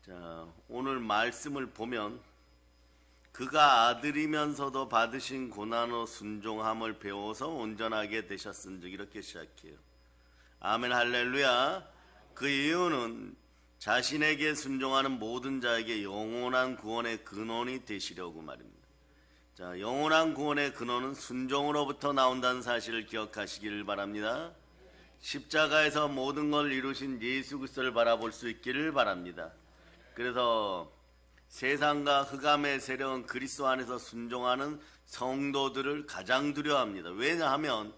자, 오늘 말씀을 보면 그가 아들이면서도 받으신 고난의 순종함을 배워서 온전하게 되셨은즉 이렇게 시작해요. 아멘 할렐루야. 그 이유는 자신에게 순종하는 모든 자에게 영원한 구원의 근원이 되시려고 말입니다. 자, 영원한 구원의 근원은 순종으로부터 나온다는 사실을 기억하시기를 바랍니다. 십자가에서 모든 걸 이루신 예수 그리스도를 바라볼 수 있기를 바랍니다. 그래서 세상과 흑암의 세력은 그리스도 안에서 순종하는 성도들을 가장 두려워합니다. 왜냐하면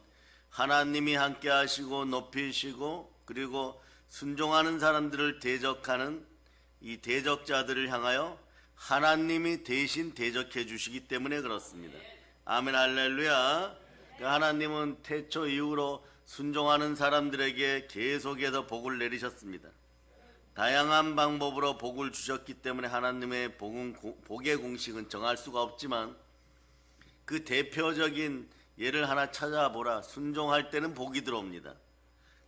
하나님이 함께 하시고 높이시고 그리고 순종하는 사람들을 대적하는 이 대적자들을 향하여 하나님이 대신 대적해 주시기 때문에 그렇습니다. 아멘 할렐루야. 하나님은 태초 이후로 순종하는 사람들에게 계속해서 복을 내리셨습니다. 다양한 방법으로 복을 주셨기 때문에 하나님의 복의 공식은 정할 수가 없지만 그 대표적인 예를 하나 찾아보라. 순종할 때는 복이 들어옵니다.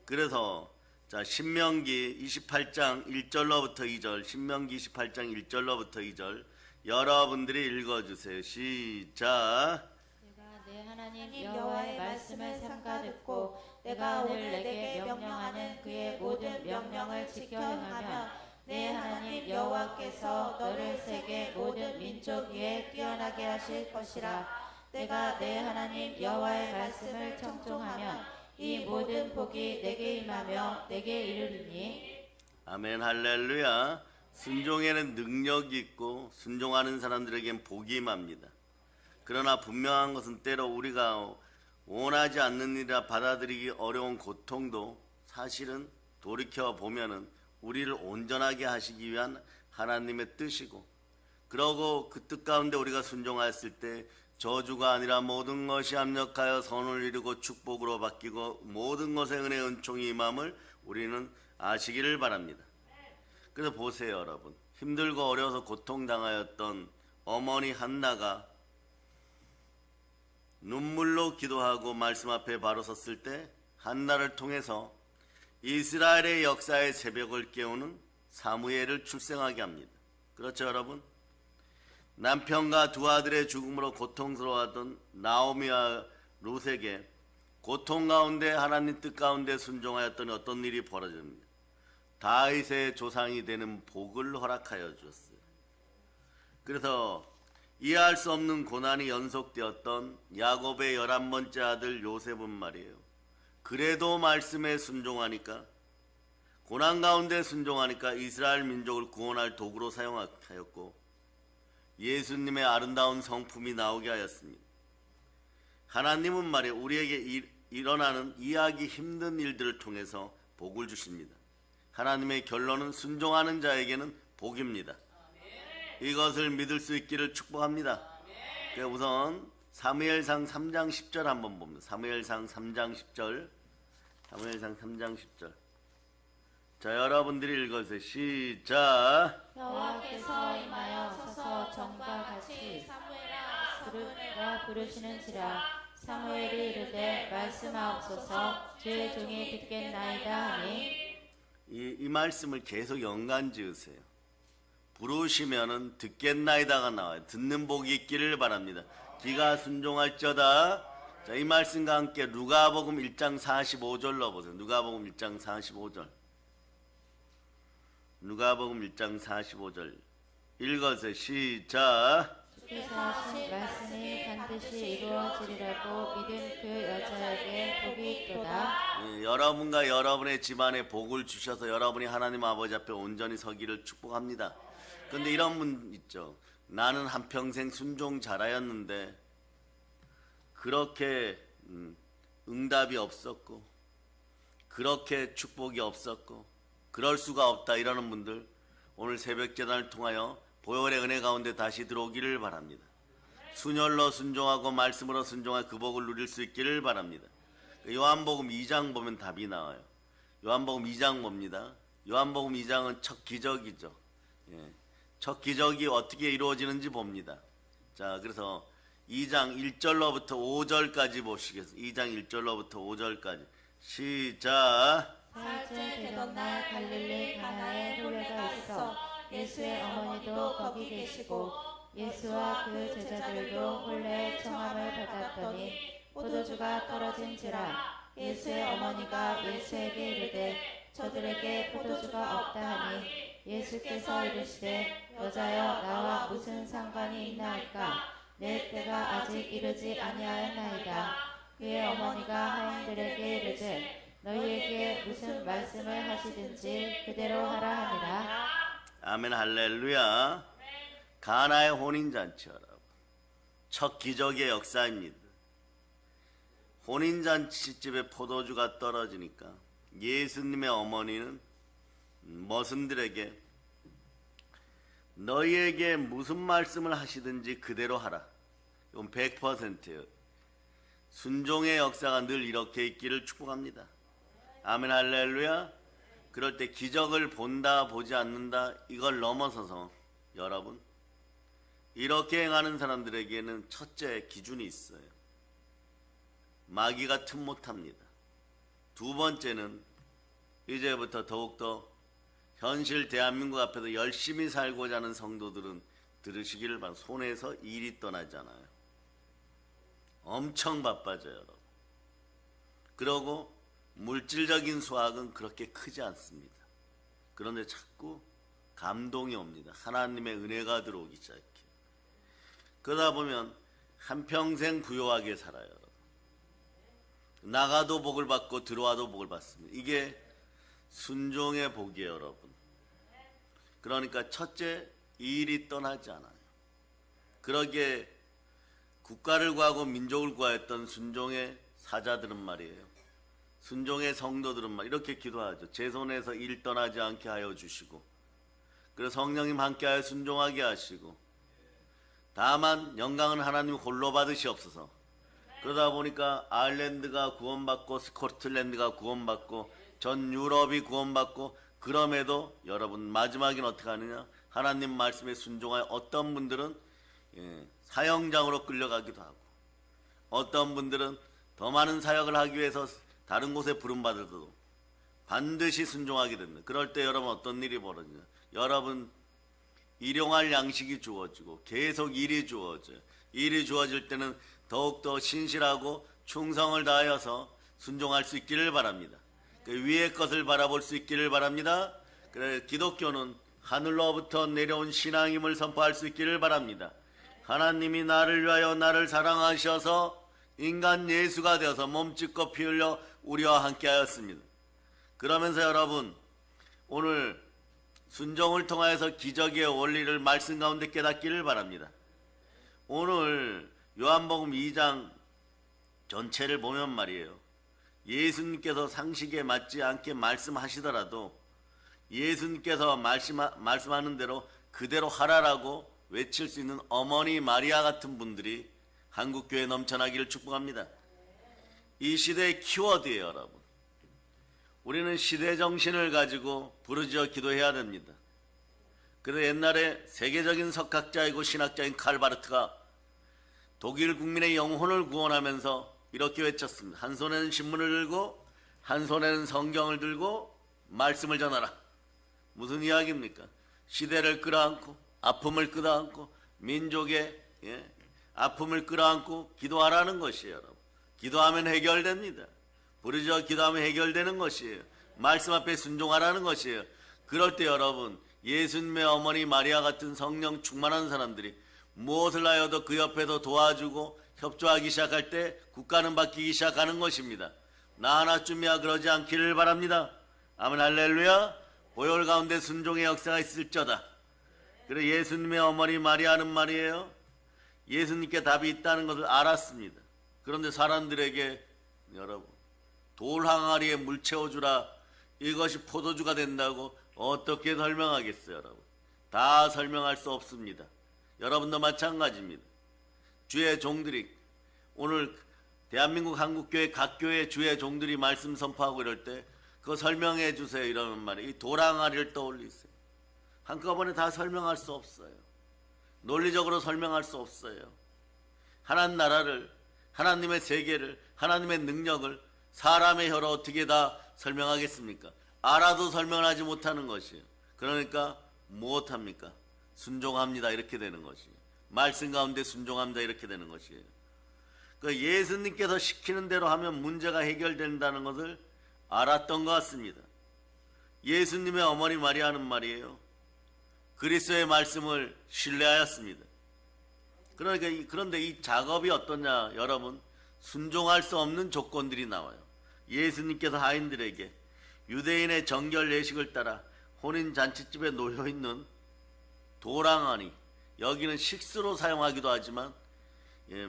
그래서 자, 신명기 28장 1절로부터 2절, 신명기 28장 1절로부터 2절 여러분들이 읽어주세요. 시작. 내가 내 하나님 여호와의 말씀을 삼가 듣고 내가 오늘 내게 명령하는 그의 모든 명령을 지켜 행하면 내 하나님 여호와께서 너를 세계 모든 민족 위에 뛰어나게 하실 것이라. 내가 내 하나님 여호와의 말씀을 청종하면 이 모든 복이 내게 임하며 내게 이르리니. 아멘 할렐루야. 순종에는 능력이 있고 순종하는 사람들에겐 복이 임합니다. 그러나 분명한 것은 때로 우리가 원하지 않는 일이라 받아들이기 어려운 고통도 사실은 돌이켜보면은 우리를 온전하게 하시기 위한 하나님의 뜻이고, 그러고 그 뜻 가운데 우리가 순종하였을 때 저주가 아니라 모든 것이 합력하여 선을 이루고 축복으로 바뀌고 모든 것에 은혜 은총이 임함을 우리는 아시기를 바랍니다. 그래서 보세요 여러분, 힘들고 어려워서 고통당하였던 어머니 한나가 눈물로 기도하고 말씀 앞에 바로 섰을 때 한나를 통해서 이스라엘의 역사의 새벽을 깨우는 사무엘을 출생하게 합니다. 그렇죠 여러분? 남편과 두 아들의 죽음으로 고통스러워하던 나오미와 룻에게 고통 가운데 하나님 뜻 가운데 순종하였더니 어떤 일이 벌어집니다. 다윗의 조상이 되는 복을 허락하여 주었어요. 그래서 이해할 수 없는 고난이 연속되었던 야곱의 11번째 아들 요셉은 말이에요. 그래도 말씀에 순종하니까, 고난 가운데 순종하니까 이스라엘 민족을 구원할 도구로 사용하였고 예수님의 아름다운 성품이 나오게 하였습니다. 하나님은 말이에요, 우리에게 일어나는 이해하기 힘든 일들을 통해서 복을 주십니다. 하나님의 결론은 순종하는 자에게는 복입니다. 이것을 믿을 수 있기를 축복합니다. 우선 사무엘상 3장 10절 한번 봅니다. 사무엘상 3장 10절. 사무엘상 3장 10절. 자, 여러분들이 읽어주세요. 시작. 여호와께서 임하여 서서 전과 같이 사무엘아 부르시는지라. 사무엘이 이르되 말씀하옵소서 제 종이 듣겠나이다 하니. 이 말씀을 계속 연관 지으세요. 부르시면은 듣겠나이다가 나와요. 듣는 복이 있기를 바랍니다. 귀가 순종할지어다. 자, 이 말씀과 함께 누가복음 1장 45절 넣어보세요. 누가복음 1장 45절. 누가복음 1장 45절 읽어주세요. 시작. 주께서 하신 말씀이 반드시 이루어지리라고 믿은 그 여자에게 복이 있도다. 여러분과 여러분의 집안에 복을 주셔서 여러분이 하나님 아버지 앞에 온전히 서기를 축복합니다. 그런데 이런 분 있죠. 나는 한평생 순종 잘하였는데 그렇게 응답이 없었고 그렇게 축복이 없었고 그럴 수가 없다 이러는 분들, 오늘 새벽제단을 통하여 보혈의 은혜 가운데 다시 들어오기를 바랍니다. 순혈로 순종하고 말씀으로 순종하여 그 복을 누릴 수 있기를 바랍니다. 요한복음 2장 보면 답이 나와요. 요한복음 2장 봅니다. 요한복음 2장은 첫 기적이죠. 첫 기적이 어떻게 이루어지는지 봅니다. 자, 그래서 2장 1절로부터 5절까지 보시겠습니다. 2장 1절로부터 5절까지 시작. 사흘째 되던 날 갈릴리 가나에 노래가 있어 예수의 어머니도 거기 계시고 예수와 그 제자들도 혼례의 청함을 받았더니 포도주가 떨어진지라. 예수의 어머니가 예수에게 이르되 저들에게 포도주가 없다 하니 예수께서 이르시되 여자여 나와 무슨 상관이 있나이까. 내 때가 아직 이르지 아니하였나이다. 그의 어머니가 하인들에게 이르되 너희에게 무슨 말씀을 하시든지 그대로 하라 하니라. 아멘 할렐루야. 가나의 혼인잔치 여러분. 첫 기적의 역사입니다. 혼인잔치집에 포도주가 떨어지니까 예수님의 어머니는 머슴들에게 너희에게 무슨 말씀을 하시든지 그대로 하라. 이건 100%예요. 순종의 역사가 늘 이렇게 있기를 축복합니다. 아멘 할렐루야. 그럴 때 기적을 본다 보지 않는다 이걸 넘어서서 여러분 이렇게 행하는 사람들에게는 첫째 기준이 있어요. 마귀가 틈 못합니다. 두 번째는 이제부터 더욱더 현실 대한민국 앞에서 열심히 살고자 하는 성도들은 들으시기를 바랍니다. 손에서 일이 떠나잖아요. 엄청 바빠져요 여러분. 그러고 물질적인 수확은 그렇게 크지 않습니다. 그런데 자꾸 감동이 옵니다. 하나님의 은혜가 들어오기 시작해요. 그러다 보면 한평생 부유하게 살아요 여러분. 나가도 복을 받고 들어와도 복을 받습니다. 이게 순종의 복이에요 여러분. 그러니까 첫째 일이 떠나지 않아요. 그러기에 국가를 구하고 민족을 구하였던 순종의 사자들은 말이에요. 순종의 성도들은 말 이렇게 기도하죠. 제 손에서 일 떠나지 않게 하여 주시고 그래서 성령님 함께하여 순종하게 하시고 다만 영광은 하나님 홀로 받으시옵소서. 그러다 보니까 아일랜드가 구원받고 스코틀랜드가 구원받고 전 유럽이 구원받고 그럼에도 여러분 마지막엔 어떻게 하느냐. 하나님 말씀에 순종하여 어떤 분들은 사형장으로 끌려가기도 하고 어떤 분들은 더 많은 사역을 하기 위해서 다른 곳에 부름받아도 반드시 순종하게 됩니다. 그럴 때 여러분 어떤 일이 벌어지냐. 여러분 일용할 양식이 주어지고 계속 일이 주어져요. 일이 주어질 때는 더욱더 신실하고 충성을 다하여서 순종할 수 있기를 바랍니다. 그 위의 것을 바라볼 수 있기를 바랍니다. 그래 기독교는 하늘로부터 내려온 신앙임을 선포할 수 있기를 바랍니다. 하나님이 나를 위하여 나를 사랑하셔서 인간 예수가 되어서 몸짓고 피 흘려 우리와 함께 하였습니다. 그러면서 여러분 오늘 순종을 통하여서 기적의 원리를 말씀 가운데 깨닫기를 바랍니다. 오늘 요한복음 2장 전체를 보면 말이에요. 예수님께서 상식에 맞지 않게 말씀하시더라도 예수님께서 말씀하는 대로 그대로 하라라고 외칠 수 있는 어머니 마리아 같은 분들이 한국교회에 넘쳐나기를 축복합니다. 이 시대의 키워드예요 여러분. 우리는 시대정신을 가지고 부르짖어 기도해야 됩니다. 그래서 옛날에 세계적인 석학자이고 신학자인 칼바르트가 독일 국민의 영혼을 구원하면서 이렇게 외쳤습니다. 한 손에는 신문을 들고 한 손에는 성경을 들고 말씀을 전하라. 무슨 이야기입니까? 시대를 끌어안고 아픔을 끌어안고 민족의 아픔을 끌어안고 기도하라는 것이에요. 여러분. 기도하면 해결됩니다. 부르짖어 기도하면 해결되는 것이에요. 말씀 앞에 순종하라는 것이에요. 그럴 때 여러분 예수님의 어머니 마리아 같은 성령 충만한 사람들이 무엇을 하여도 그 옆에서 도와주고 협조하기 시작할 때 국가는 바뀌기 시작하는 것입니다. 나 하나쯤이야 그러지 않기를 바랍니다. 아멘 할렐루야. 보혈 가운데 순종의 역사가 있을저다. 그래 예수님의 어머니 마리아는 말이에요. 예수님께 답이 있다는 것을 알았습니다. 그런데 사람들에게 여러분 돌 항아리에 물 채워주라 이것이 포도주가 된다고 어떻게 설명하겠어요 여러분. 다 설명할 수 없습니다. 여러분도 마찬가지입니다. 주의 종들이 오늘 대한민국 한국교회 각 교회 주의 종들이 말씀 선포하고 이럴 때 그거 설명해 주세요 이러는 말이에요. 이 돌항아리를 떠올리세요. 한꺼번에 다 설명할 수 없어요. 논리적으로 설명할 수 없어요. 하나님 나라를 하나님의 세계를 하나님의 능력을 사람의 혀로 어떻게 다 설명하겠습니까? 알아도 설명하지 못하는 것이에요. 그러니까 무엇합니까? 순종합니다. 이렇게 되는 것이에요. 말씀 가운데 순종합니다. 이렇게 되는 것이에요. 그 예수님께서 시키는 대로 하면 문제가 해결된다는 것을 알았던 것 같습니다. 예수님의 어머니 마리아는 말이에요. 그리스도의 말씀을 신뢰하였습니다. 그런데 이 작업이 어떠냐 여러분? 순종할 수 없는 조건들이 나와요. 예수님께서 하인들에게 유대인의 정결 예식을 따라 혼인잔치집에 놓여있는 도랑아니, 여기는 식수로 사용하기도 하지만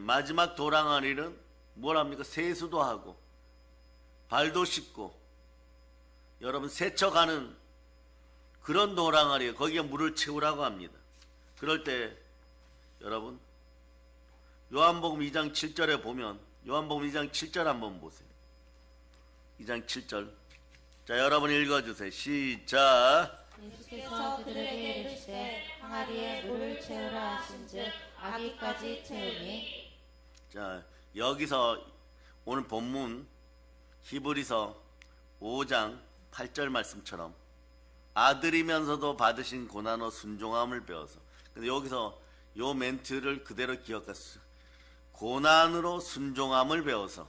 마지막 도랑아니는 뭐랍니까? 세수도 하고 발도 씻고 여러분 세척하는 그런 도랑아니에 거기에 물을 채우라고 합니다. 그럴 때 여러분 요한복음 2장 7절에 보면 요한복음 2장 7절 한번 보세요. 2장 7절. 자, 여러분 읽어주세요. 시작. 예수께서 그들에게 이르시되 항아리에 물을 채우라 하신즉 아기까지 채우니. 자, 여기서 오늘 본문 히브리서 5장 8절 말씀처럼 아들이면서도 받으신 고난과 순종함을 배워서, 근데 여기서 요 멘트를 그대로 기억했어요. 고난으로 순종함을 배워서,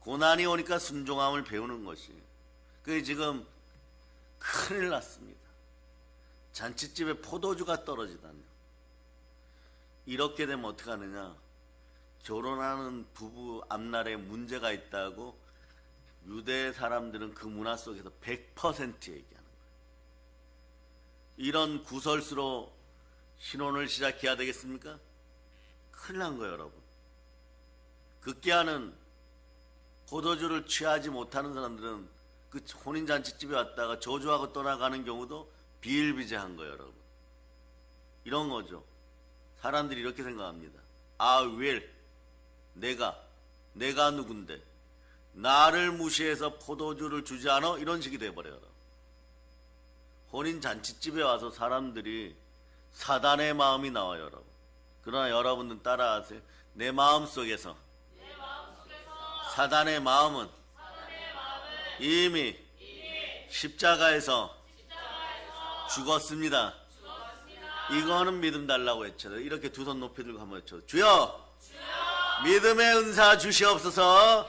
고난이 오니까 순종함을 배우는 것이에요. 그게 지금 큰일 났습니다. 잔치집에 포도주가 떨어지다니. 이렇게 되면 어떻게 하느냐? 결혼하는 부부 앞날에 문제가 있다고 유대 사람들은 그 문화 속에서 100% 얘기하는 거예요. 이런 구설수로 신혼을 시작해야 되겠습니까? 큰일 난 거예요, 여러분. 급기야는 포도주를 취하지 못하는 사람들은 그 혼인잔치집에 왔다가 저주하고 떠나가는 경우도 비일비재한 거예요, 여러분. 이런 거죠. 사람들이 이렇게 생각합니다. 내가 누군데 나를 무시해서 포도주를 주지 않아? 이런 식이 돼버려요. 혼인잔치집에 와서 사람들이 사단의 마음이 나와요, 여러분. 그러나 여러분은 따라하세요. 내 마음 속에서 사단의 마음은 이미 십자가에서 죽었습니다. 이거는 믿음 달라고 외쳐요. 이렇게 두 손 높이 들고 한번 외쳐요. 주여, 믿음의 은사 주시옵소서.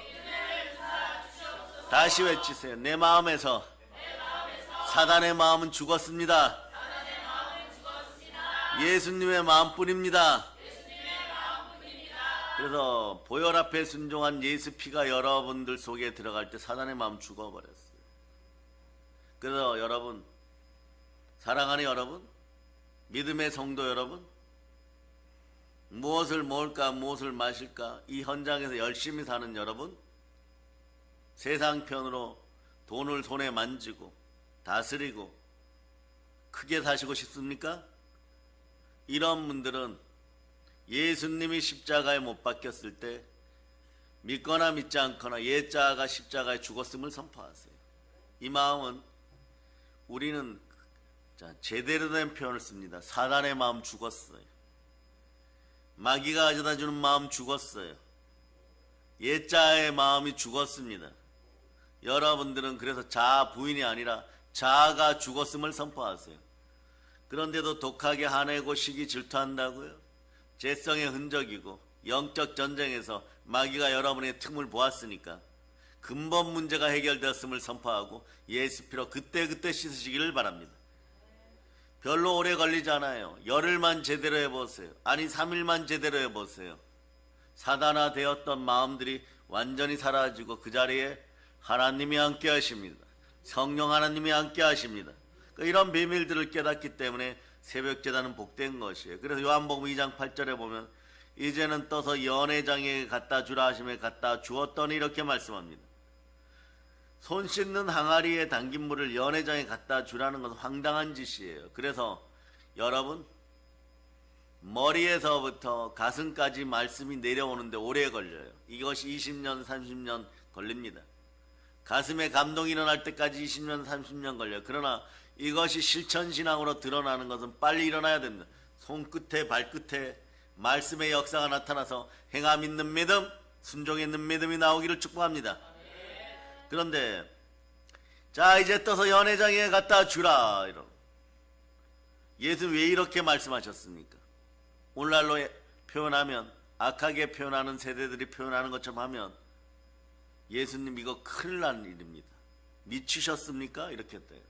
다시 외치세요. 내 마음에서 사단의 마음은 죽었습니다. 예수님의 마음뿐입니다. 그래서 보혈 앞에 순종한 예수 피가 여러분들 속에 들어갈 때 사단의 마음 죽어버렸어요. 그래서 여러분, 사랑하는 여러분, 믿음의 성도 여러분, 무엇을 먹을까 무엇을 마실까 이 현장에서 열심히 사는 여러분, 세상 편으로 돈을 손에 만지고 다스리고 크게 사시고 싶습니까? 이런 분들은 예수님이 십자가에 못 박혔을 때 믿거나 믿지 않거나 예자가 십자가에 죽었음을 선포하세요. 이 마음은 우리는 제대로 된 표현을 씁니다. 사단의 마음 죽었어요. 마귀가 가져다 주는 마음 죽었어요. 예자의 마음이 죽었습니다. 여러분들은 그래서 자아 부인이 아니라 자아가 죽었음을 선포하세요. 그런데도 독하게 화내고 시기 질투한다고요? 죄성의 흔적이고 영적 전쟁에서 마귀가 여러분의 틈을 보았으니까 근본 문제가 해결되었음을 선포하고 예수 피로 그때그때 씻으시기를 바랍니다. 별로 오래 걸리지 않아요. 열흘만 제대로 해보세요. 아니 3일만 제대로 해보세요. 사단화 되었던 마음들이 완전히 사라지고 그 자리에 하나님이 함께 하십니다. 성령 하나님이 함께 하십니다. 이런 비밀들을 깨닫기 때문에 새벽제단은 복된 것이에요. 그래서 요한복음 2장 8절에 보면 이제는 떠서 연회장에 갖다 주라 하심에 갖다 주었더니 이렇게 말씀합니다. 손 씻는 항아리에 담긴 물을 연회장에 갖다 주라는 것은 황당한 짓이에요. 그래서 여러분, 머리에서부터 가슴까지 말씀이 내려오는데 오래 걸려요. 이것이 20년 30년 걸립니다. 가슴에 감동이 일어날 때까지 20년 30년 걸려요. 그러나 이것이 실천신앙으로 드러나는 것은 빨리 일어나야 됩니다. 손끝에 발끝에 말씀의 역사가 나타나서 행함 있는 믿음, 순종 있는 믿음이 나오기를 축복합니다. 그런데 자 이제 떠서 연회장에 갖다 주라 이러고 예수는 왜 이렇게 말씀하셨습니까? 오늘날로 표현하면, 악하게 표현하는 세대들이 표현하는 것처럼 하면, 예수님 이거 큰일 난 일입니다. 미치셨습니까? 이렇게 했대요.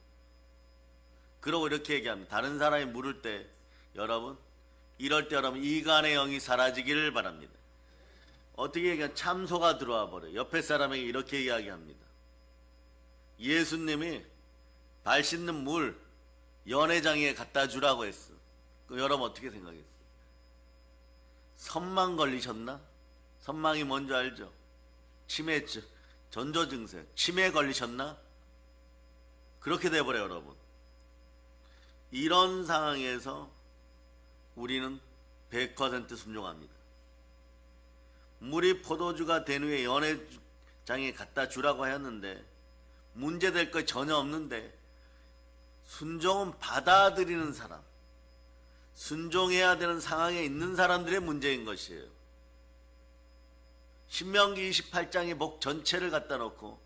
그러고 이렇게 얘기합니다. 다른 사람이 물을 때, 여러분, 이럴 때 여러분 이간의 영이 사라지기를 바랍니다. 어떻게 얘기하면 참소가 들어와 버려요. 옆에 사람에게 이렇게 이야기합니다. 예수님이 발 씻는 물 연회장에 갖다 주라고 했어. 그럼 여러분 어떻게 생각했어요? 선망 걸리셨나? 선망이 뭔지 알죠? 치매, 전조 증세, 치매 걸리셨나? 그렇게 돼버려요, 여러분. 이런 상황에서 우리는 100% 순종합니다. 물이 포도주가 된 후에 연회장에 갖다 주라고 하였는데 문제될 거 전혀 없는데, 순종은 받아들이는 사람, 순종해야 되는 상황에 있는 사람들의 문제인 것이에요. 신명기 28장의 복 전체를 갖다 놓고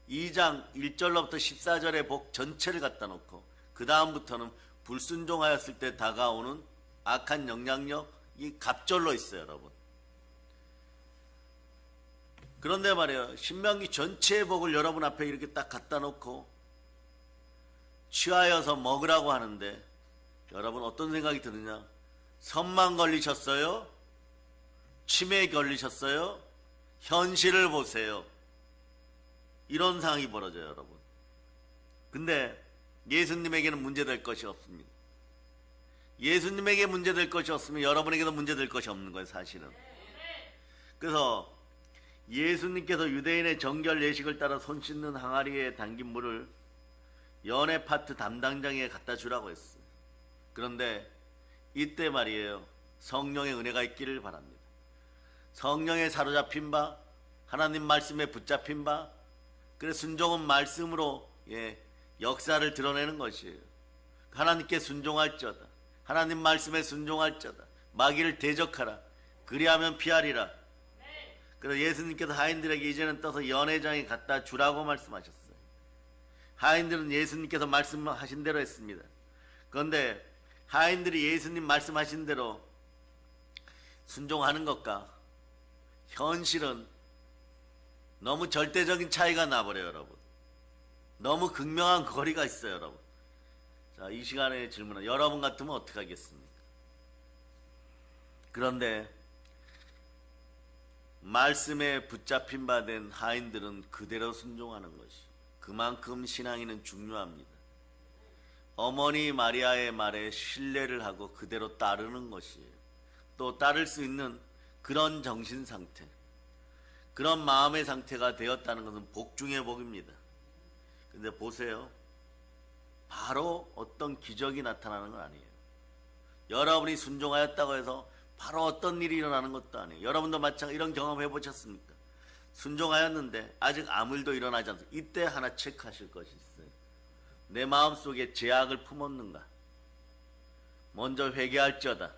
2장 1절로부터 14절의 복 전체를 갖다 놓고 그 다음부터는 불순종하였을 때 다가오는 악한 영향력이 갑절로 있어요, 여러분. 그런데 말이에요, 신명기 전체의 복을 여러분 앞에 이렇게 딱 갖다 놓고 취하여서 먹으라고 하는데, 여러분 어떤 생각이 드느냐? 선망 걸리셨어요? 치매 걸리셨어요? 현실을 보세요. 이런 상황이 벌어져요, 여러분. 근데 예수님에게는 문제될 것이 없습니다. 예수님에게 문제될 것이 없으면 여러분에게도 문제될 것이 없는 거예요, 사실은. 그래서 예수님께서 유대인의 정결 예식을 따라 손 씻는 항아리에 담긴 물을 연회 파트 담당자에게 갖다 주라고 했어요. 그런데 이때 말이에요, 성령의 은혜가 있기를 바랍니다. 성령에 사로잡힌 바, 하나님 말씀에 붙잡힌 바, 그래서 순종은 말씀으로 역사를 드러내는 것이에요. 하나님께 순종할지어다, 하나님 말씀에 순종할지어다, 마귀를 대적하라, 그리하면 피하리라. 그래서 예수님께서 하인들에게 이제는 떠서 연회장에 갖다 주라고 말씀하셨어요. 하인들은 예수님께서 말씀하신 대로 했습니다. 그런데 하인들이 예수님 말씀하신 대로 순종하는 것과 현실은 너무 절대적인 차이가 나버려요, 여러분. 너무 극명한 거리가 있어요, 여러분. 자, 이 시간에 질문은 여러분 같으면 어떻게 하겠습니까? 그런데 말씀에 붙잡힌 바 된 하인들은 그대로 순종하는 것이, 그만큼 신앙인은 중요합니다. 어머니 마리아의 말에 신뢰를 하고 그대로 따르는 것이에요. 또 따를 수 있는 그런 정신 상태, 그런 마음의 상태가 되었다는 것은 복 중의 복입니다. 근데 보세요, 바로 어떤 기적이 나타나는 건 아니에요. 여러분이 순종하였다고 해서 바로 어떤 일이 일어나는 것도 아니에요. 여러분도 마찬가지 이런 경험 해보셨습니까? 순종하였는데 아직 아무 일도 일어나지 않습니다. 이때 하나 체크하실 것이 있어요. 내 마음속에 죄악을 품었는가? 먼저 회개할지어다.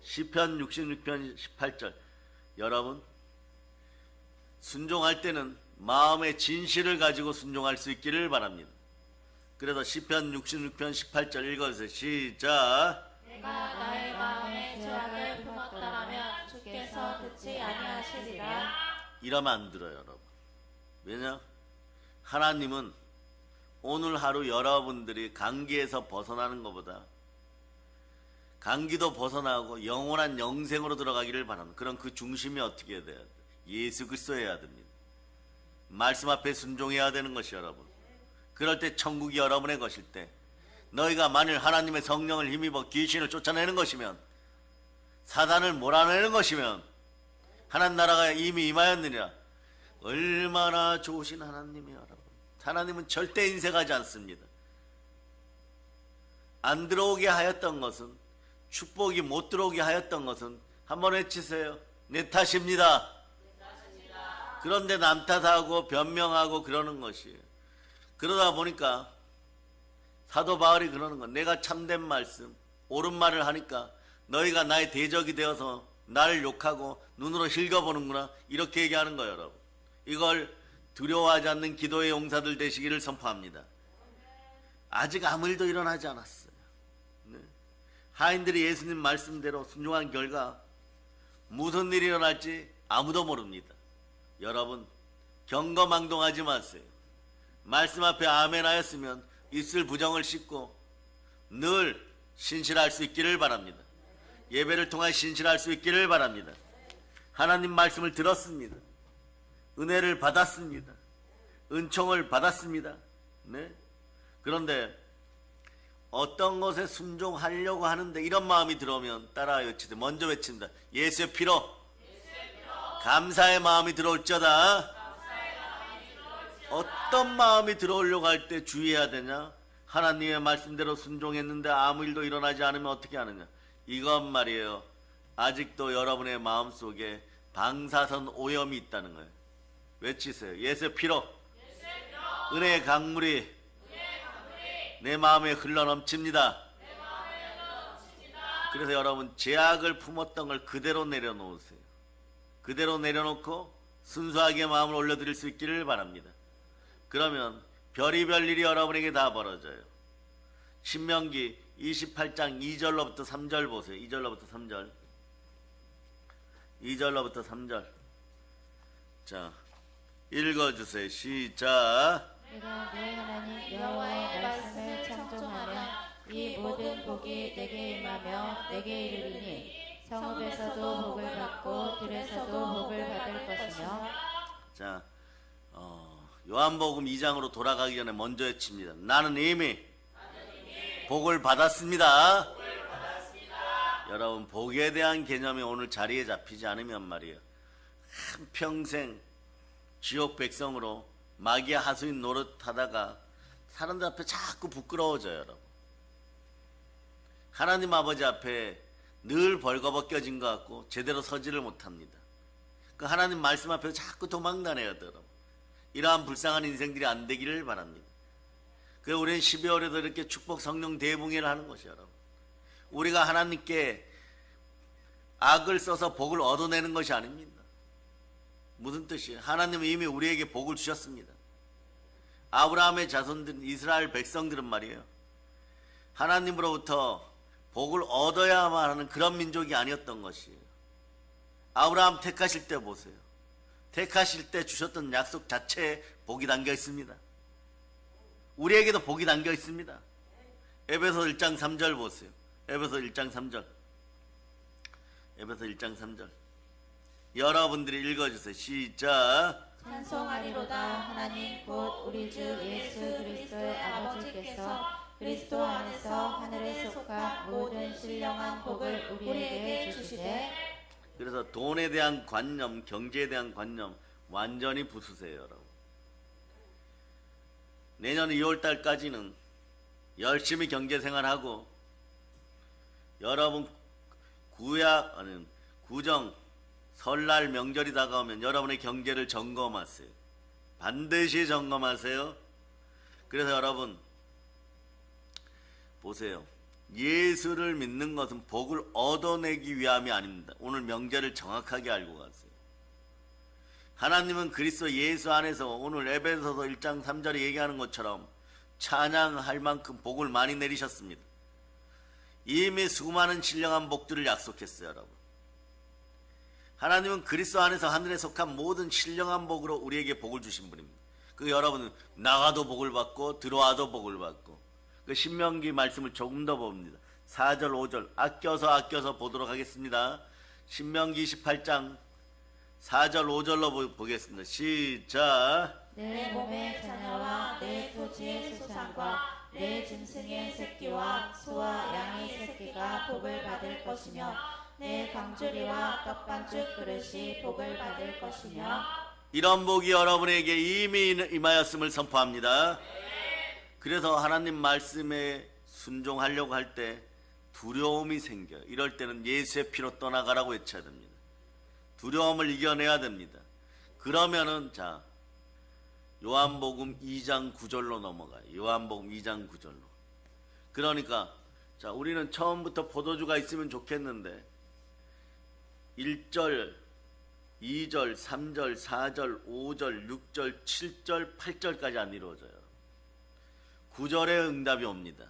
시편 66편 18절. 여러분, 순종할 때는 마음의 진실을 가지고 순종할 수 있기를 바랍니다. 그래서 시편 66편 18절 읽어주세요. 시작. 내가 나의 마음에 죄악을 품었더라면 주께서 듣지 아니하시리라. 이러면 안 들어요, 여러분. 왜냐? 하나님은 오늘 하루 여러분들이 감기에서 벗어나는 것보다 감기도 벗어나고 영원한 영생으로 들어가기를 바랍니다. 그럼 그 중심이 어떻게 돼야 돼요? 예수 그리스도여야 됩니다. 말씀 앞에 순종해야 되는 것이, 여러분. 그럴 때 천국이 여러분의 것일 때, 너희가 만일 하나님의 성령을 힘입어 귀신을 쫓아내는 것이면, 사단을 몰아내는 것이면 하나님 나라가 이미 임하였느니라. 얼마나 좋으신 하나님이에요, 여러분. 하나님은 절대 인색하지 않습니다. 안 들어오게 하였던 것은, 축복이 못 들어오게 하였던 것은 한번 외치세요. 내 탓입니다. 그런데 남 탓하고 변명하고 그러는 것이에요. 그러다 보니까 사도 바울이 그러는 건, 내가 참된 말씀, 옳은 말을 하니까 너희가 나의 대적이 되어서 나를 욕하고 눈으로 힐거보는구나, 이렇게 얘기하는 거예요, 여러분. 이걸 두려워하지 않는 기도의 용사들 되시기를 선포합니다. 아직 아무 일도 일어나지 않았어요. 하인들이 예수님 말씀대로 순종한 결과 무슨 일이 일어날지 아무도 모릅니다. 여러분 경거망동하지 마세요. 말씀 앞에 아멘 하였으면 입술 부정을 씻고 늘 신실할 수 있기를 바랍니다. 예배를 통해 신실할 수 있기를 바랍니다. 하나님 말씀을 들었습니다. 은혜를 받았습니다. 은총을 받았습니다. 네? 그런데 어떤 것에 순종하려고 하는데 이런 마음이 들어오면 따라 외치되 먼저 외칩니다. 예수의 피로 감사의 마음이 들어올지어다. 어떤 마음이 들어오려고 할 때 주의해야 되냐? 하나님의 말씀대로 순종했는데 아무 일도 일어나지 않으면 어떻게 하느냐? 이것 말이에요. 아직도 여러분의 마음속에 방사선 오염이 있다는 거예요. 외치세요. 예수의 피로 은혜의 강물이 내 마음에 흘러넘칩니다. 그래서 여러분 죄악을 품었던 걸 그대로 내려놓으세요. 그대로 내려놓고 순수하게 마음을 올려드릴 수 있기를 바랍니다. 그러면 별의별 일이 여러분에게 다 벌어져요. 신명기 28장 2절로부터 3절 보세요. 2절로부터 3절. 2절로부터 3절. 자, 읽어주세요. 시작. 내가 내 하나님 여호와의 말씀을 청종하면 이 모든 복이 내게 임하며 내게 이르리니 성읍에서도 복을 받고 들에서도 복을 받을 것이며. 자, 요한복음 2장으로 돌아가기 전에 먼저 외칩니다. 나는 이미 복을 받았습니다. 여러분 복에 대한 개념이 오늘 자리에 잡히지 않으면 말이에요. 한평생 지옥 백성으로 마귀의 하수인 노릇하다가 사람들 앞에 자꾸 부끄러워져요. 여러분 하나님 아버지 앞에 늘 벌거벗겨진 것 같고 제대로 서지를 못합니다. 그 하나님 말씀 앞에서 자꾸 도망다녀요. 여러분 이러한 불쌍한 인생들이 안 되기를 바랍니다. 그래서 우리는 12월에도 이렇게 축복 성령 대붕회를 하는 것이에요. 여러분 우리가 하나님께 악을 써서 복을 얻어내는 것이 아닙니다. 무슨 뜻이에요? 하나님은 이미 우리에게 복을 주셨습니다. 아브라함의 자손들 이스라엘 백성들은 말이에요. 하나님으로부터 복을 얻어야만 하는 그런 민족이 아니었던 것이에요. 아브라함 택하실 때 보세요. 택하실 때 주셨던 약속 자체에 복이 담겨 있습니다. 우리에게도 복이 담겨 있습니다. 에베소 1장 3절 보세요. 에베소 1장 3절. 에베소 1장 3절. 여러분들이 읽어주세요. 시작. 찬송하리로다. 하나님 곧 우리 주 예수 그리스도의 아버지께서 그리스도 안에서 하늘에 속한 모든 신령한 복을 우리에게 주시되. 그래서 돈에 대한 관념, 경제에 대한 관념 완전히 부수세요. 여러분 내년 2월달까지는 열심히 경제생활하고 여러분 구정 설날 명절이 다가오면 여러분의 경제를 점검하세요. 반드시 점검하세요. 그래서 여러분 보세요. 예수를 믿는 것은 복을 얻어내기 위함이 아닙니다. 오늘 명제를 정확하게 알고 가세요. 하나님은 그리스도 예수 안에서 오늘 에베소서 1장 3절에 얘기하는 것처럼 찬양할 만큼 복을 많이 내리셨습니다. 이미 수많은 신령한 복들을 약속했어요. 여러분 하나님은 그리스도 안에서 하늘에 속한 모든 신령한 복으로 우리에게 복을 주신 분입니다. 그 여러분은 나가도 복을 받고 들어와도 복을 받고 그 신명기 말씀을 조금 더 봅니다. 4절 5절 아껴서 보도록 하겠습니다. 신명기 28장 4절 5절로 보겠습니다. 시작. 내 몸의 자녀와 내 토지의 소산과 내 짐승의 새끼와 소와 양의 새끼가 복을 받을 것이며 내 광주리와 떡반죽 그릇이 복을 받을 것이며. 이런 복이 여러분에게 이미 임하였음을 선포합니다. 그래서 하나님 말씀에 순종하려고 할 때 두려움이 생겨요. 이럴 때는 예수의 피로 떠나가라고 외쳐야 됩니다. 두려움을 이겨내야 됩니다. 그러면은 자 요한복음 2장 9절로 넘어가요. 요한복음 2장 9절로. 그러니까 자 우리는 처음부터 포도주가 있으면 좋겠는데 1절, 2절, 3절, 4절, 5절, 6절, 7절, 8절까지 안 이루어져요. 9절에 응답이 옵니다.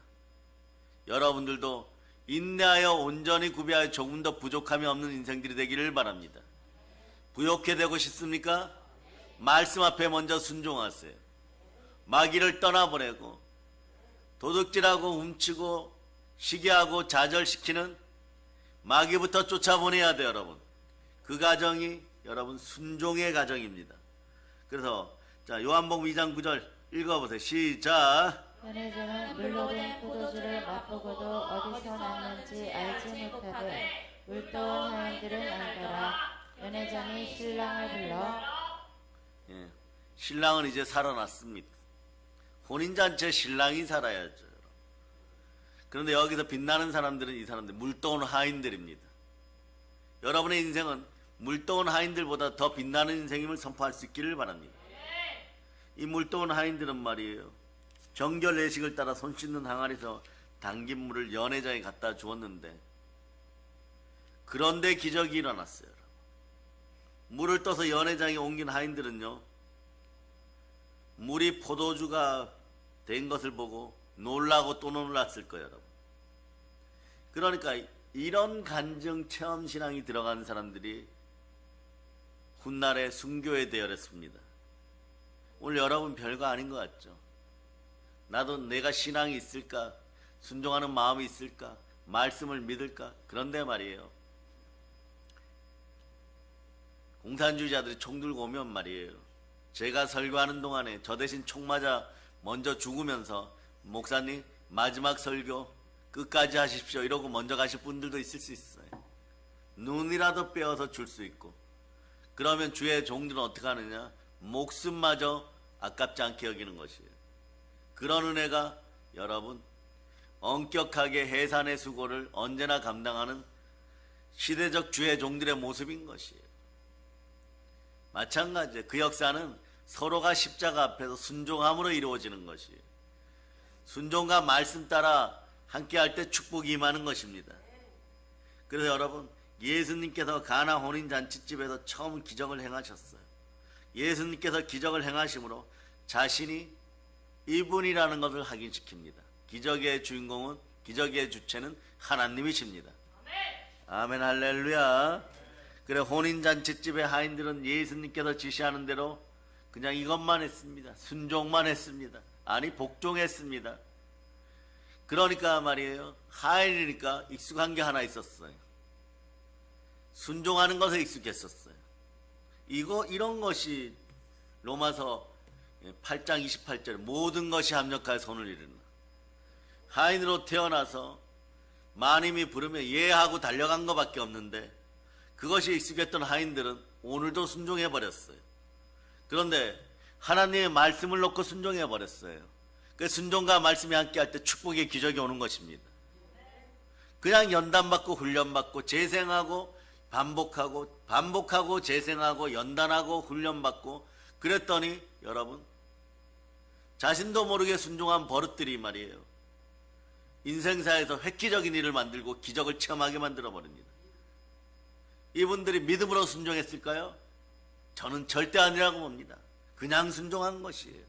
여러분들도 인내하여 온전히 구비하여 조금 더 부족함이 없는 인생들이 되기를 바랍니다. 부욕해 되고 싶습니까? 말씀 앞에 먼저 순종하세요. 마귀를 떠나보내고 도둑질하고 훔치고 시기하고 좌절시키는 마귀부터 쫓아보내야 돼요, 여러분. 그 가정이 여러분 순종의 가정입니다. 그래서 자, 요한복음 2장 9절 읽어보세요. 시작. 연애자는 물로 된 포도주를 맛보고도 어디서 났는지 알지 못하되 물떠온 하인들은 알더라. 연애장이 신랑을 불러 예, 신랑은 이제 살아났습니다. 혼인잔치에 신랑이 살아야죠. 그런데 여기서 빛나는 사람들은 이 사람들 물떠온 하인들입니다. 여러분의 인생은 물떠온 하인들보다 더 빛나는 인생임을 선포할 수 있기를 바랍니다. 이 물떠온 하인들은 말이에요, 정결 예식을 따라 손 씻는 항아리에서 담긴 물을 연회장에 갖다 주었는데, 그런데 기적이 일어났어요. 물을 떠서 연회장에 옮긴 하인들은요, 물이 포도주가 된 것을 보고 놀라고 또 놀랐을 거예요, 여러분. 그러니까 이런 간증 체험 신앙이 들어간 사람들이 훗날에 순교에 대열했습니다. 오늘 여러분 별거 아닌 것 같죠? 나도 내가 신앙이 있을까? 순종하는 마음이 있을까? 말씀을 믿을까? 그런데 말이에요, 공산주의자들이 총 들고 오면 말이에요, 제가 설교하는 동안에 저 대신 총 맞아 먼저 죽으면서 목사님 마지막 설교 끝까지 하십시오 이러고 먼저 가실 분들도 있을 수 있어요. 눈이라도 빼어서 줄 수 있고. 그러면 주의 종들은 어떻게 하느냐? 목숨마저 아깝지 않게 여기는 것이에요. 그런 은혜가 여러분 엄격하게 해산의 수고를 언제나 감당하는 시대적 주의 종들의 모습인 것이에요. 마찬가지예요. 그 역사는 서로가 십자가 앞에서 순종함으로 이루어지는 것이에요. 순종과 말씀 따라 함께할 때 축복이 임하는 것입니다. 그래서 여러분, 예수님께서 가나 혼인잔치집에서 처음 기적을 행하셨어요. 예수님께서 기적을 행하심으로 자신이 이분이라는 것을 확인시킵니다. 기적의 주인공은, 기적의 주체는 하나님이십니다. 아멘, 할렐루야. 그래, 혼인잔치집의 하인들은 예수님께서 지시하는 대로 그냥 이것만 했습니다. 순종만 했습니다. 아니, 복종했습니다. 그러니까 말이에요, 하인이니까 익숙한 게 하나 있었어요. 순종하는 것에 익숙했었어요. 이런 것이 로마서 8장 28절 모든 것이 합력하여 선을 이루나. 하인으로 태어나서 마님이 부르면 예하고 달려간 것밖에 없는데, 그것이 익숙했던 하인들은 오늘도 순종해버렸어요. 그런데 하나님의 말씀을 놓고 순종해버렸어요. 그 순종과 말씀이 함께할 때 축복의 기적이 오는 것입니다. 그냥 연단받고 훈련받고 재생하고 반복하고 재생하고 연단하고 훈련받고 그랬더니 여러분, 자신도 모르게 순종한 버릇들이 말이에요, 인생사에서 획기적인 일을 만들고 기적을 체험하게 만들어버립니다. 이분들이 믿음으로 순종했을까요? 저는 절대 아니라고 봅니다. 그냥 순종한 것이에요.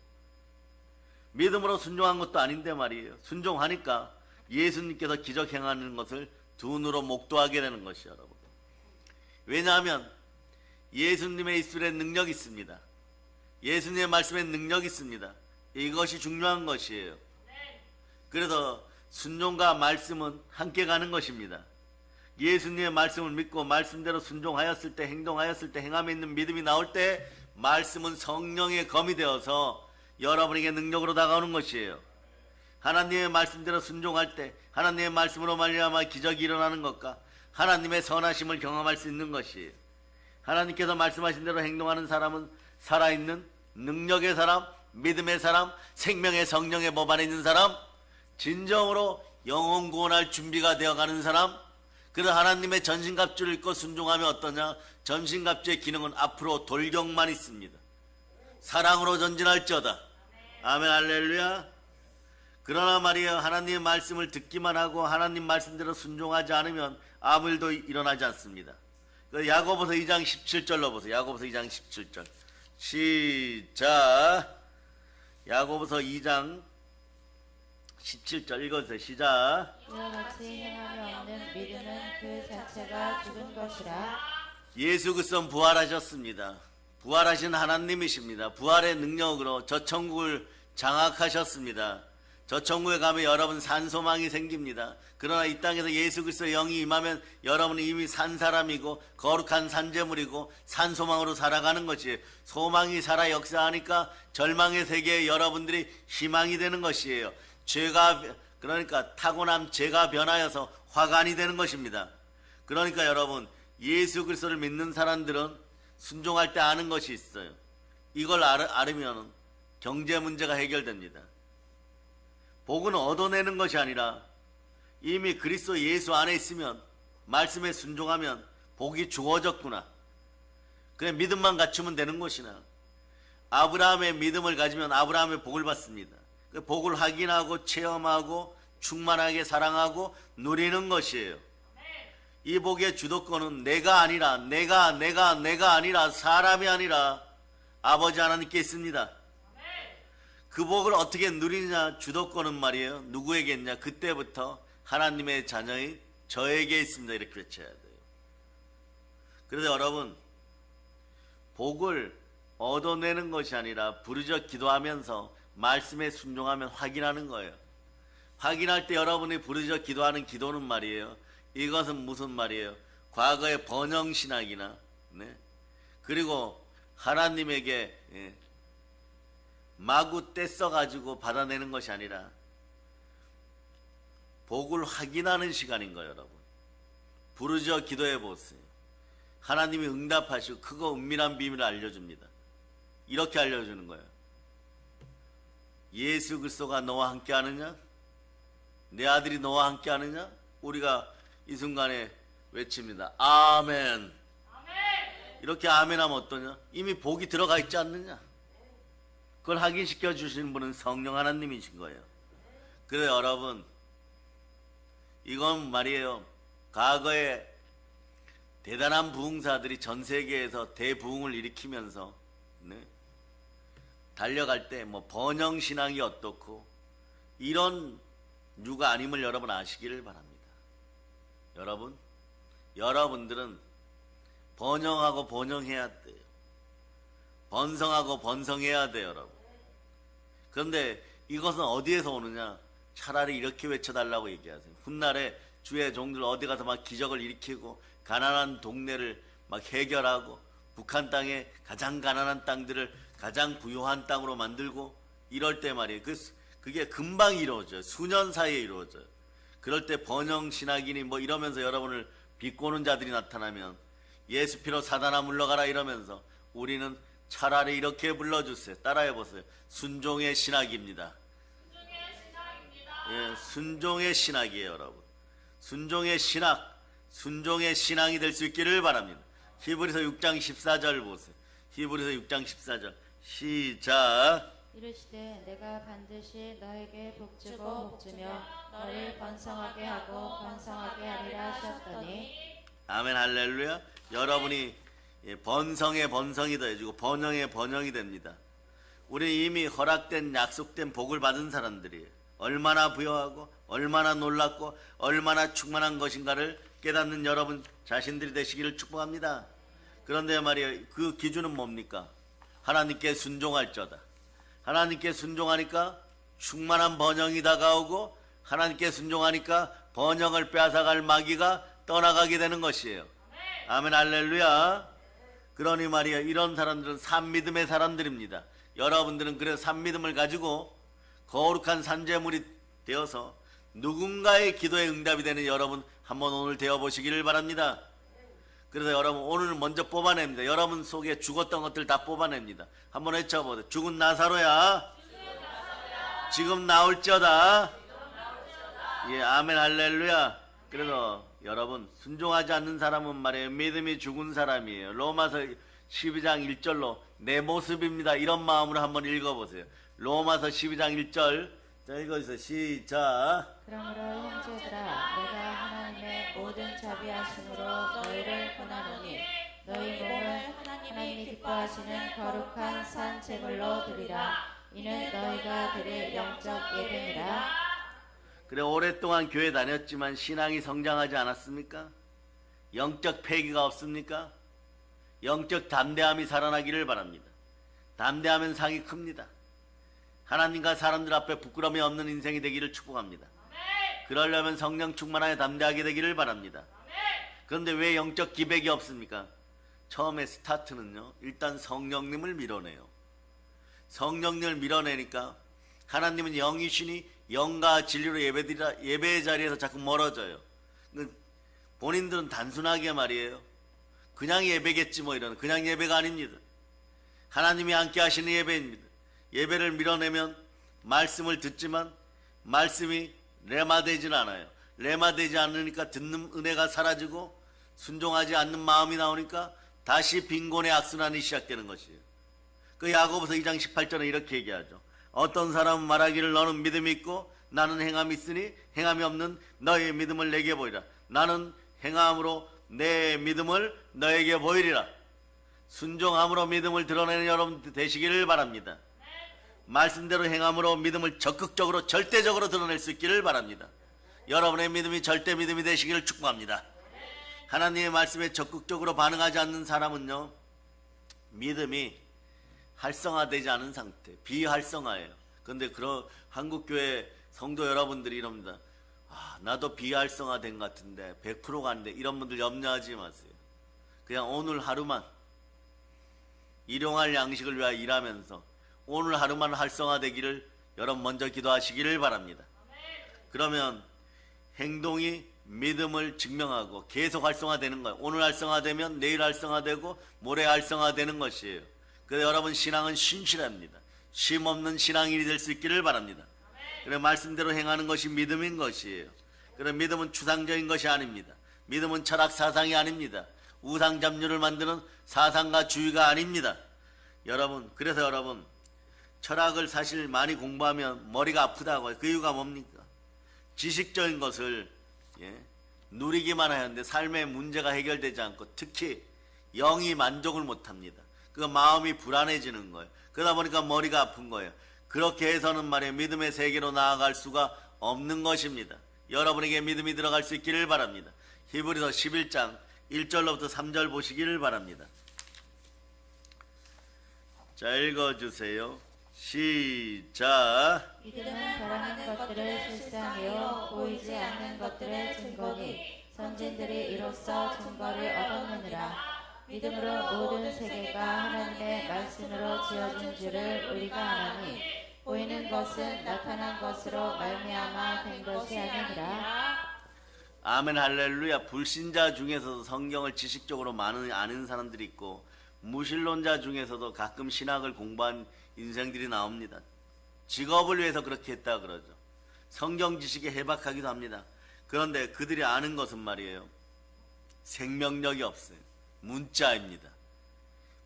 믿음으로 순종한 것도 아닌데 말이에요, 순종하니까 예수님께서 기적 행하는 것을 두 눈으로 목도하게 되는 것이에요, 여러분. 왜냐하면 예수님의 입술에 능력이 있습니다. 예수님의 말씀에 능력이 있습니다. 이것이 중요한 것이에요. 그래서 순종과 말씀은 함께 가는 것입니다. 예수님의 말씀을 믿고 말씀대로 순종하였을 때, 행동하였을 때, 행함에 있는 믿음이 나올 때 말씀은 성령의 검이 되어서 여러분에게 능력으로 다가오는 것이에요. 하나님의 말씀대로 순종할 때 하나님의 말씀으로 말미암아 기적이 일어나는 것과 하나님의 선하심을 경험할 수 있는 것이에요. 하나님께서 말씀하신 대로 행동하는 사람은 살아있는 능력의 사람, 믿음의 사람, 생명의 성령의 법 안에 있는 사람, 진정으로 영혼 구원할 준비가 되어가는 사람. 그래서 하나님의 전신갑주를 입고 순종하면 어떠냐? 전신갑주의 기능은 앞으로 돌격만 있습니다. 사랑으로 전진할지어다. 아멘, 할렐루야. 그러나 말이에요, 하나님의 말씀을 듣기만 하고 하나님 말씀대로 순종하지 않으면 아무 일도 일어나지 않습니다. 야고보서 2장 17절로 보세요. 야고보서 2장 17절 시작. 야고보서 2장 17절 읽어주세요. 시작. 이와 같이 행하며 믿음은 그 자체가 죽은 것이라. 예수 그리스도는 부활하셨습니다. 부활하신 하나님이십니다. 부활의 능력으로 저 천국을 장악하셨습니다. 저 천국에 가면 여러분 산소망이 생깁니다. 그러나 이 땅에서 예수 그리스도의 영이 임하면 여러분은 이미 산 사람이고 거룩한 산재물이고 산소망으로 살아가는 것이에요. 소망이 살아 역사하니까 절망의 세계에 여러분들이 희망이 되는 것이에요. 죄가 그러니까 타고난 죄가 변하여서 화관이 되는 것입니다. 그러니까 여러분 예수 그리스도를 믿는 사람들은 순종할 때 아는 것이 있어요. 이걸 알으면 경제 문제가 해결됩니다. 복은 얻어내는 것이 아니라 이미 그리스도 예수 안에 있으면 말씀에 순종하면 복이 주어졌구나. 그냥 믿음만 갖추면 되는 것이나 아브라함의 믿음을 가지면 아브라함의 복을 받습니다. 그 복을 확인하고 체험하고 충만하게 사랑하고 누리는 것이에요. 이 복의 주도권은 내가 아니라 내가 아니라 사람이 아니라 아버지 하나님께 있습니다. 그 복을 어떻게 누리느냐 주도권은 말이에요. 누구에게 있냐? 그때부터 하나님의 자녀인 저에게 있습니다. 이렇게 외쳐야 돼요. 그래서 여러분 복을 얻어내는 것이 아니라 부르짖어 기도하면서 말씀에 순종하면 확인하는 거예요. 확인할 때 여러분이 부르짖어 기도하는 기도는 말이에요. 이것은 무슨 말이에요? 과거의 번영신학이나 그리고 하나님에게 마구 떼써가지고 받아내는 것이 아니라 복을 확인하는 시간인 거예요. 여러분 부르짖어 기도해 보세요. 하나님이 응답하시고 크고 은밀한 비밀을 알려줍니다. 이렇게 알려주는 거예요. 예수 그리스도가 너와 함께 하느냐? 내 아들이 너와 함께 하느냐? 우리가 이 순간에 외칩니다. 아멘. 이렇게 아멘 하면 어떠냐? 이미 복이 들어가 있지 않느냐? 그걸 확인시켜 주시는 분은 성령 하나님이신 거예요. 그래서 여러분 이건 말이에요. 과거에 대단한 부흥사들이 전 세계에서 대부흥을 일으키면서 달려갈 때 뭐 번영신앙이 어떻고 이런 유가 아님을 여러분 아시기를 바랍니다. 여러분들은 번영하고 번영해야 돼요. 번성하고 번성해야 돼요. 여러분. 그런데 이것은 어디에서 오느냐? 차라리 이렇게 외쳐달라고 얘기하세요. 훗날에 주의 종들 어디 가서 막 기적을 일으키고 가난한 동네를 막 해결하고 북한 땅에 가장 가난한 땅들을 가장 부유한 땅으로 만들고 이럴 때 말이에요. 그게 금방 이루어져요. 수년 사이에 이루어져요. 그럴 때 번영신학이니 뭐 이러면서 여러분을 비꼬는 자들이 나타나면 예수 피로 사단아 물러가라 이러면서 우리는 차라리 이렇게 불러주세요. 따라해보세요. 순종의 신학입니다. 예, 순종의 신학이에요. 여러분 순종의 신학, 순종의 신앙이 될 수 있기를 바랍니다. 히브리서 6장 14절 보세요. 히브리서 6장 14절 시작. 이르시되 내가 반드시 너에게 복주고 복주며 너를 번성하게 하고 번성하게 하리라 하셨더니. 아멘 할렐루야. 여러분이 번성에 번성이 더해지고 번영에 번영이 됩니다. 우리 이미 허락된 약속된 복을 받은 사람들이에요. 얼마나 부여하고 얼마나 놀랍고 얼마나 충만한 것인가를 깨닫는 여러분 자신들이 되시기를 축복합니다. 그런데 말이에요. 그 기준은 뭡니까? 하나님께 순종할 자다. 하나님께 순종하니까 충만한 번영이 다가오고 하나님께 순종하니까 번영을 빼앗아갈 마귀가 떠나가게 되는 것이에요. 아멘 할렐루야. 그러니 말이야 이런 사람들은 산믿음의 사람들입니다. 여러분들은 그래서 산믿음을 가지고 거룩한 산재물이 되어서 누군가의 기도에 응답이 되는 여러분 한번 오늘 되어보시기를 바랍니다. 그래서 여러분 오늘 먼저 뽑아냅니다. 여러분 속에 죽었던 것들 다 뽑아냅니다. 한번 외쳐보세요. 죽은 나사로야 지금 나올지어다. 예, 아멘 할렐루야. 그래서 여러분 순종하지 않는 사람은 말이에요 믿음이 죽은 사람이에요. 로마서 12장 1절로 내 모습입니다. 이런 마음으로 한번 읽어보세요. 로마서 12장 1절 자 읽어주세요. 시작. 그러므로 형제들아 내가 하나님의 모든 자비하심으로 너희를 권하노니 너희 몸을 하나님이 기뻐하시는 거룩한 산 제물로 드리라. 이는 너희가 드릴 영적 예배니라. 그래 오랫동안 교회 다녔지만 신앙이 성장하지 않았습니까? 영적 패기가 없습니까? 영적 담대함이 살아나기를 바랍니다. 담대하면 상이 큽니다. 하나님과 사람들 앞에 부끄러움이 없는 인생이 되기를 축복합니다. 그러려면 성령 충만하여 담대하게 되기를 바랍니다. 그런데 왜 영적 기백이 없습니까? 처음에 스타트는요, 일단 성령님을 밀어내요. 성령님을 밀어내니까 하나님은 영이시니 영과 진리로 예배의 자리에서 자꾸 멀어져요. 본인들은 단순하게 말이에요. 그냥 예배겠지 뭐 이런, 그냥 예배가 아닙니다. 하나님이 함께 하시는 예배입니다. 예배를 밀어내면 말씀을 듣지만 말씀이 레마되지는 않아요. 레마되지 않으니까 듣는 은혜가 사라지고 순종하지 않는 마음이 나오니까 다시 빈곤의 악순환이 시작되는 것이에요. 그 야고보서 2장 18절에 이렇게 얘기하죠. 어떤 사람은 말하기를 너는 믿음이 있고 나는 행함이 있으니 행함이 없는 너의 믿음을 내게 보이라. 나는 행함으로 내 믿음을 너에게 보이리라. 순종함으로 믿음을 드러내는 여러분 되시기를 바랍니다. 말씀대로 행함으로 믿음을 적극적으로 절대적으로 드러낼 수 있기를 바랍니다. 여러분의 믿음이 절대 믿음이 되시기를 축복합니다. 하나님의 말씀에 적극적으로 반응하지 않는 사람은요, 믿음이 활성화되지 않은 상태, 비활성화예요. 그런데 그런 한국교회 성도 여러분들이 이럽니다. 나도 비활성화된 것 같은데 100%가 아닌데, 이런 분들 염려하지 마세요. 그냥 오늘 하루만 일용할 양식을 위하여 일하면서 오늘 하루만 활성화되기를 여러분 먼저 기도하시기를 바랍니다. 그러면 행동이 믿음을 증명하고 계속 활성화되는 거예요. 오늘 활성화되면 내일 활성화되고 모레 활성화되는 것이에요. 그래서 여러분 신앙은 신실합니다. 쉼 없는 신앙인이 될 수 있기를 바랍니다. 그래 말씀대로 행하는 것이 믿음인 것이에요. 그래 믿음은 추상적인 것이 아닙니다. 믿음은 철학 사상이 아닙니다. 우상 잡류를 만드는 사상과 주의가 아닙니다. 여러분, 그래서 여러분 철학을 사실 많이 공부하면 머리가 아프다고요. 그 이유가 뭡니까? 지식적인 것을 누리기만 하는데 삶의 문제가 해결되지 않고 특히 영이 만족을 못합니다. 그 마음이 불안해지는 거예요. 그러다 보니까 머리가 아픈 거예요. 그렇게 해서는 말이에요, 믿음의 세계로 나아갈 수가 없는 것입니다. 여러분에게 믿음이 들어갈 수 있기를 바랍니다. 히브리서 11장 1절로부터 3절 보시기를 바랍니다. 자, 읽어주세요. 시작. 믿음은 바라는 것들을 실상이요 보이지 않는 것들의 증거니 선진들이 이로써 증거를 얻었느니라. 믿음으로 모든 세계가 하나님의 말씀으로 지어진 줄을 우리가 아나니 보이는 것은 나타난 것으로 말미암아 된 것이 아니니라. 아멘 할렐루야. 불신자 중에서도 성경을 지식적으로 많이 아는 사람들이 있고 무신론자 중에서도 가끔 신학을 공부한 인생들이 나옵니다. 직업을 위해서 그렇게 했다 그러죠. 성경 지식에 해박하기도 합니다. 그런데 그들이 아는 것은 말이에요, 생명력이 없어요. 문자입니다.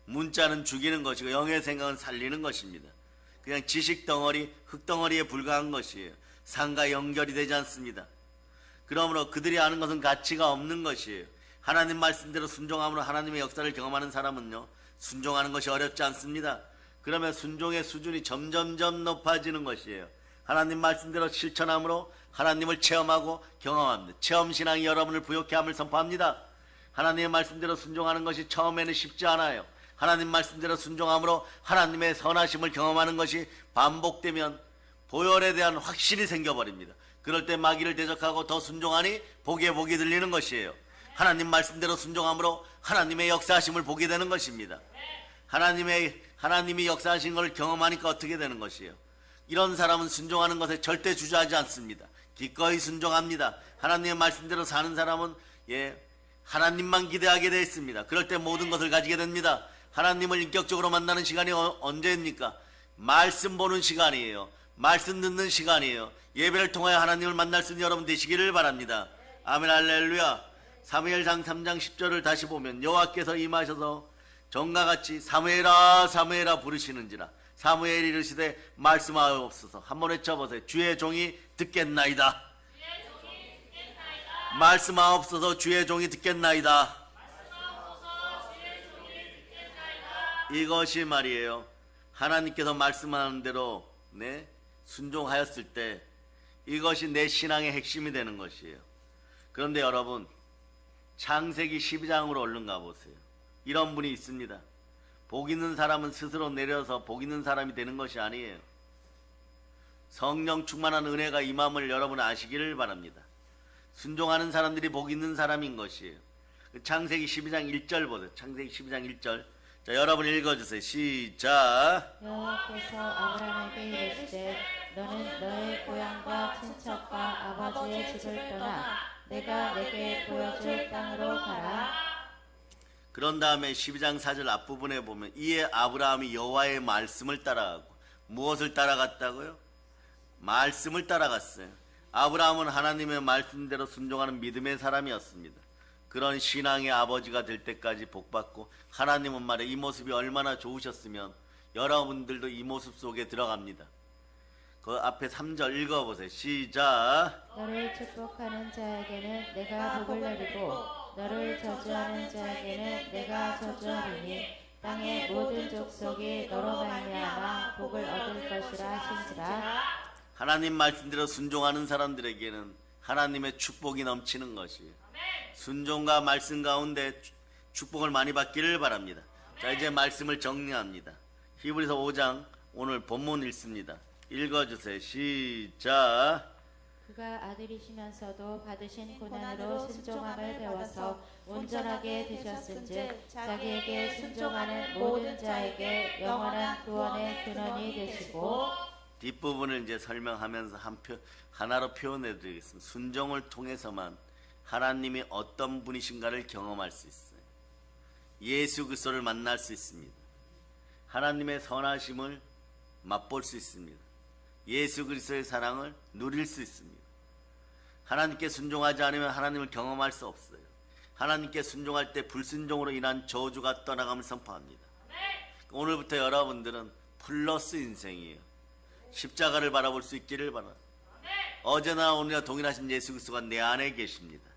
문자는 죽이는 것이고 영의 생각은 살리는 것입니다. 그냥 지식 덩어리, 흙덩어리에 불과한 것이에요. 상과 연결이 되지 않습니다. 그러므로 그들이 아는 것은 가치가 없는 것이에요. 하나님 말씀대로 순종함으로 하나님의 역사를 경험하는 사람은요, 순종하는 것이 어렵지 않습니다. 그러면 순종의 수준이 점점점 높아지는 것이에요. 하나님 말씀대로 실천함으로 하나님을 체험하고 경험합니다. 체험신앙이 여러분을 부욕케 함을 선포합니다. 하나님의 말씀대로 순종하는 것이 처음에는 쉽지 않아요. 하나님 말씀대로 순종함으로 하나님의 선하심을 경험하는 것이 반복되면 보혈에 대한 확신이 생겨버립니다. 그럴 때 마귀를 대적하고 더 순종하니 복에 복이 들리는 것이에요. 하나님 말씀대로 순종함으로 하나님의 역사하심을 보게 되는 것입니다. 하나님이 역사하신 것을 경험하니까 어떻게 되는 것이에요? 이런 사람은 순종하는 것에 절대 주저하지 않습니다. 기꺼이 순종합니다. 하나님의 말씀대로 사는 사람은 하나님만 기대하게 되어 있습니다. 그럴 때 모든 것을 가지게 됩니다. 하나님을 인격적으로 만나는 시간이 언제입니까? 말씀 보는 시간이에요. 말씀 듣는 시간이에요. 예배를 통하여 하나님을 만날 수 있는 여러분 되시기를 바랍니다. 아멘 할렐루야. 사무엘상 3장 10절을 다시 보면 여호와께서 임하셔서 전과 같이 사무엘아 사무엘아 부르시는지라. 사무엘이 이르시되 말씀하옵소서. 한번 외쳐보세요. 주의 종이 듣겠나이다. 말씀하옵소서. 주의 종이 듣겠나이다. 이것이 말이에요, 하나님께서 말씀하는 대로 순종하였을 때 이것이 내 신앙의 핵심이 되는 것이에요. 그런데 여러분, 창세기 12장으로 얼른 가보세요. 이런 분이 있습니다. 복 있는 사람은 스스로 내려서 복 있는 사람이 되는 것이 아니에요. 성령 충만한 은혜가 임함을 여러분 아시기를 바랍니다. 순종하는 사람들이 복 있는 사람인 것이에요. 창세기 12장 1절 보세요. 창세기 12장 1절. 자, 여러분 읽어주세요. 시작. 여호와께서 아브라함에게 이르시되 너는 너의 고향과 친척과 아버지의 집을 떠나 내가 내게 보여줄 땅으로 가라. 그런 다음에 12장 4절 앞부분에 보면 이에 아브라함이 여호와의 말씀을 따라가고 무엇을 따라갔다고요? 말씀을 따라갔어요. 아브라함은 하나님의 말씀대로 순종하는 믿음의 사람이었습니다. 그런 신앙의 아버지가 될 때까지 복받고 하나님은 말해 이 모습이 얼마나 좋으셨으면 여러분들도 이 모습 속에 들어갑니다. 그 앞에 3절 읽어보세요. 시작. 너를 축복하는 자에게는 내가 복을 내리고 너를 저주하는 자에게는 내가 저주하리니 땅의 모든 족속이 너로 말미암아 복을 얻을 것이라 하신지라. 하나님 말씀대로 순종하는 사람들에게는 하나님의 축복이 넘치는 것이에요. 순종과 말씀 가운데 축복을 많이 받기를 바랍니다. 자, 이제 말씀을 정리합니다. 히브리서 5장 오늘 본문 읽습니다. 읽어주세요. 시작. 그가 아들이시면서도 받으신 고난으로 순종함을 배워서 온전하게 되셨은즉 자기에게 순종하는 모든 자에게 영원한 구원의 근원이 되시고. 뒷부분을 이제 설명하면서 하나로 표현해 드리겠습니다. 순종을 통해서만 하나님이 어떤 분이신가를 경험할 수 있어요. 예수 그리스도를 만날 수 있습니다. 하나님의 선하심을 맛볼 수 있습니다. 예수 그리스도의 사랑을 누릴 수 있습니다. 하나님께 순종하지 않으면 하나님을 경험할 수 없어요. 하나님께 순종할 때 불순종으로 인한 저주가 떠나감을 선포합니다. 오늘부터 여러분들은 플러스 인생이에요. 십자가를 바라볼 수 있기를 바랍니다. 어제나 오늘이나 동일하신 예수 그리스도가 내 안에 계십니다.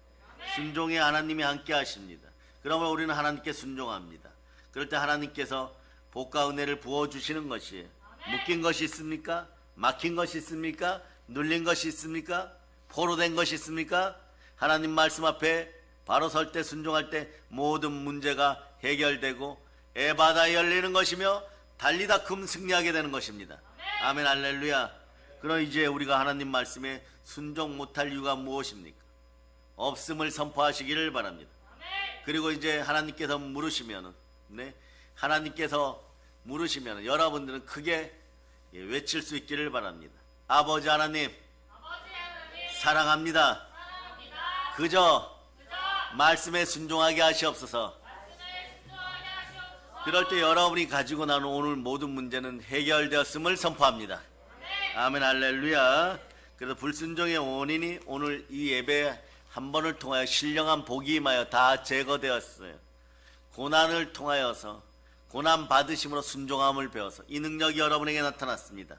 순종에 하나님이 함께 하십니다. 그러면 우리는 하나님께 순종합니다. 그럴 때 하나님께서 복과 은혜를 부어주시는 것이에요. 묶인 것이 있습니까? 막힌 것이 있습니까? 눌린 것이 있습니까? 포로된 것이 있습니까? 하나님 말씀 앞에 바로 설 때 순종할 때 모든 문제가 해결되고 애바다 열리는 것이며 달리다 금 승리하게 되는 것입니다. 아멘 할렐루야. 그럼 이제 우리가 하나님 말씀에 순종 못할 이유가 무엇입니까? 없음을 선포하시기를 바랍니다. 그리고 이제 하나님께서 물으시면은, 하나님께서 물으시면은 여러분들은 크게 외칠 수 있기를 바랍니다. 아버지 하나님, 사랑합니다. 그저 말씀에 순종하게 하시옵소서. 그럴 때 여러분이 가지고 나는 오늘 모든 문제는 해결되었음을 선포합니다. 아멘 할렐루야. 그래서 불순종의 원인이 오늘 이 예배 한 번을 통하여 신령한 복이 임하여 다 제거되었어요. 고난을 통하여서 고난 받으심으로 순종함을 배워서 이 능력이 여러분에게 나타났습니다.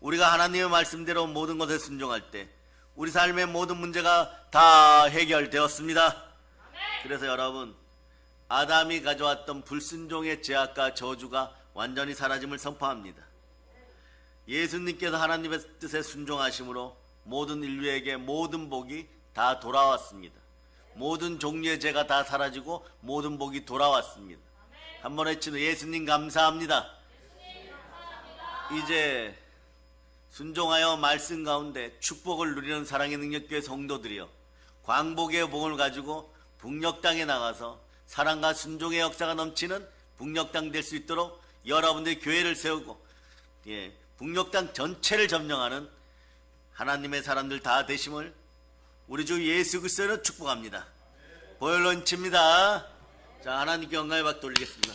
우리가 하나님의 말씀대로 모든 것에 순종할 때 우리 삶의 모든 문제가 다 해결되었습니다. 그래서 여러분, 아담이 가져왔던 불순종의 죄악과 저주가 완전히 사라짐을 선포합니다. 예수님께서 하나님의 뜻에 순종하심으로 모든 인류에게 모든 복이 다 돌아왔습니다. 모든 종류의 죄가 다 사라지고 모든 복이 돌아왔습니다. 한번 외치는 예수님 감사합니다. 이제 순종하여 말씀 가운데 축복을 누리는 사랑의 능력교회 성도들이여, 광복의 복을 가지고 북녘 땅에 나가서 사랑과 순종의 역사가 넘치는 북녘 땅 될 수 있도록 여러분들이 교회를 세우고 북녘 땅 전체를 점령하는 하나님의 사람들 다 되심을 우리 주 예수 그리스도로 축복합니다. 보혈로 인칩니다. 자, 하나님께 영광의 박수 돌리겠습니다.